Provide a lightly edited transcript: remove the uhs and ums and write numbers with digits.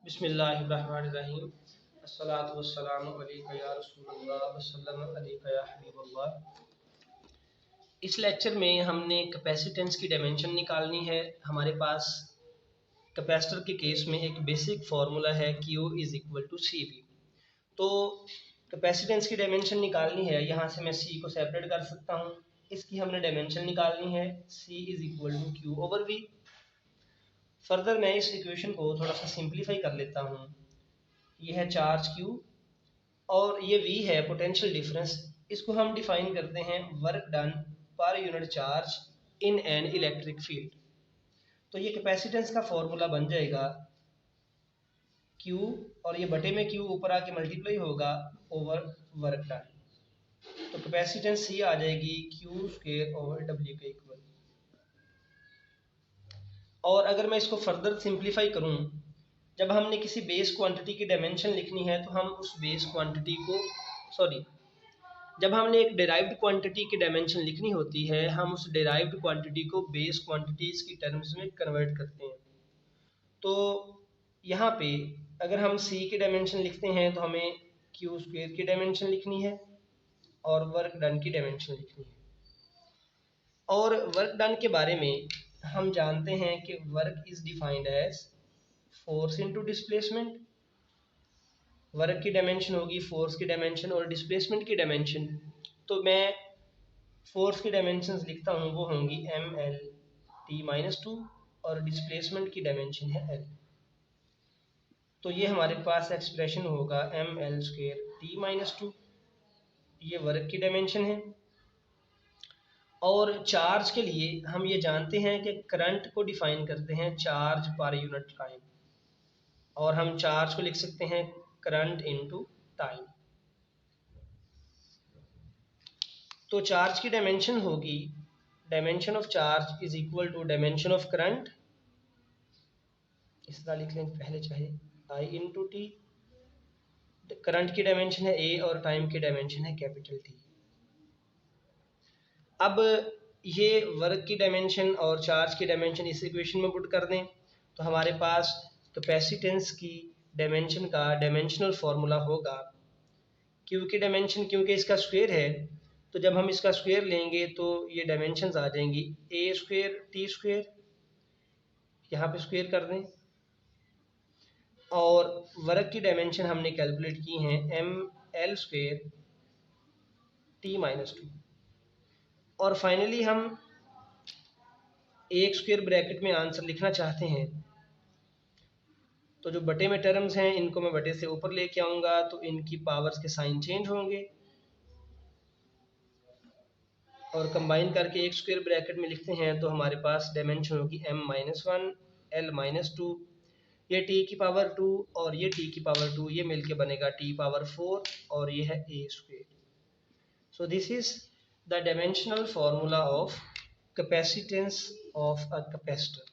बिस्मिल्लाहिर्रहमानिर्रहीम। अस्सलातु वस्सलामु अलैका या रसूलल्लाह वसल्लम अलैका या हबीबल्लाह। इस लेक्चर में हमने कैपेसिटेंस की डायमेंशन निकालनी है। हमारे पास कैपेसिटर के केस में एक बेसिक फार्मूला है Q is equal to C V. तो कैपेसिटेंस की डायमेंशन निकालनी है, यहाँ से मैं C को सेपरेट कर सकता हूँ। इसकी हमने डायमेंशन निकालनी है C is equal to Q over V. Further मैं इस इक्वेशन को थोड़ा सा सिंप्लीफाई कर लेता हूँ। ये है चार्ज Q और ये V है पोटेंशियल डिफरेंस। इसको हम डिफाइन करते हैं work done per unit charge in an electric field. तो ये कैपेसिटेंस का फॉर्मूला बन जाएगा Q और ये बटे में Q ऊपर आके मल्टीप्लाई होगा ओवर वर्क डन। तो कैपेसिटेंस C आ जाएगी Q स्क्वायर ओवर W के इक्वल। और अगर मैं इसको फर्दर सिंप्लीफाई करूं, जब हमने किसी बेस क्वांटिटी की डायमेंशन लिखनी है तो हम उस बेस क्वांटिटी को जब हमने एक डिराइव्ड क्वांटिटी की डायमेंशन लिखनी होती है, हम उस डिराइव्ड क्वांटिटी को बेस क्वांटिटीज की टर्म्स में कन्वर्ट करते हैं। तो यहाँ पे अगर हम C की डायमेंशन लिखते हैं तो हमें Q स्क्वायर की डायमेंशन लिखनी है और वर्क डन की डायमेंशन लिखनी है। और वर्क डन के बारे में हम जानते हैं कि work is defined as force into displacement. Work की डायमेंशन होगी फोर्स की डायमेंशन और डिस्प्लेसमेंट की डायमेंशन। तो मैं फोर्स की डायमेंशंस लिखता हूँ, वो होंगी M L T minus two और डिस्प्लेसमेंट की डायमेंशन है एल। तो ये हमारे पास एक्सप्रेशन होगा M L square T minus two. ये वर्क की डायमेंशन है। और चार्ज के लिए हम ये जानते हैं कि करंट को डिफाइन करते हैं चार्ज पर यूनिट टाइम, और हम चार्ज को लिख सकते हैं करंट इनटू टाइम। तो चार्ज की डायमेंशन होगी dimension of charge is equal to dimension of current, इस तरह लिख लें पहले चाहे, आई इंटू टी। करंट की डायमेंशन है ए और टाइम की डायमेंशन है कैपिटल टी। अब ये वर्क की डायमेंशन और चार्ज की डायमेंशन इस इक्वेशन में पुट कर दें तो हमारे पास कैपेसिटेंस की डायमेंशन का डायमेंशनल फार्मूला होगा Q की डायमेंशन, क्योंकि इसका स्क्वायर है तो जब हम इसका स्क्वायर लेंगे तो ये डायमेंशंस आ जाएंगी ए स्क्वायर टी स्क्वायर, यहाँ पे स्क्वायर कर दें। और वर्क की डायमेंशन हमने कैलकुलेट की हैं M L square T minus two. और फाइनली हम एक स्क्वायर ब्रैकेट में आंसर लिखना चाहते हैं, तो जो बटे में टर्म्स हैं इनको मैं बटे से ऊपर लेके आऊँगा तो इनकी पावर्स के साइन चेंज होंगे और कंबाइन करके एक स्क्वायर ब्रैकेट में लिखते हैं तो हमारे पास डायमेंशन होगी m minus one L minus two, ये t की पावर 2 और ये t की पावर 2, ये मिलके बनेगा t पावर 4 और ये है a square. So this is the dimensional formula of capacitance of a capacitor.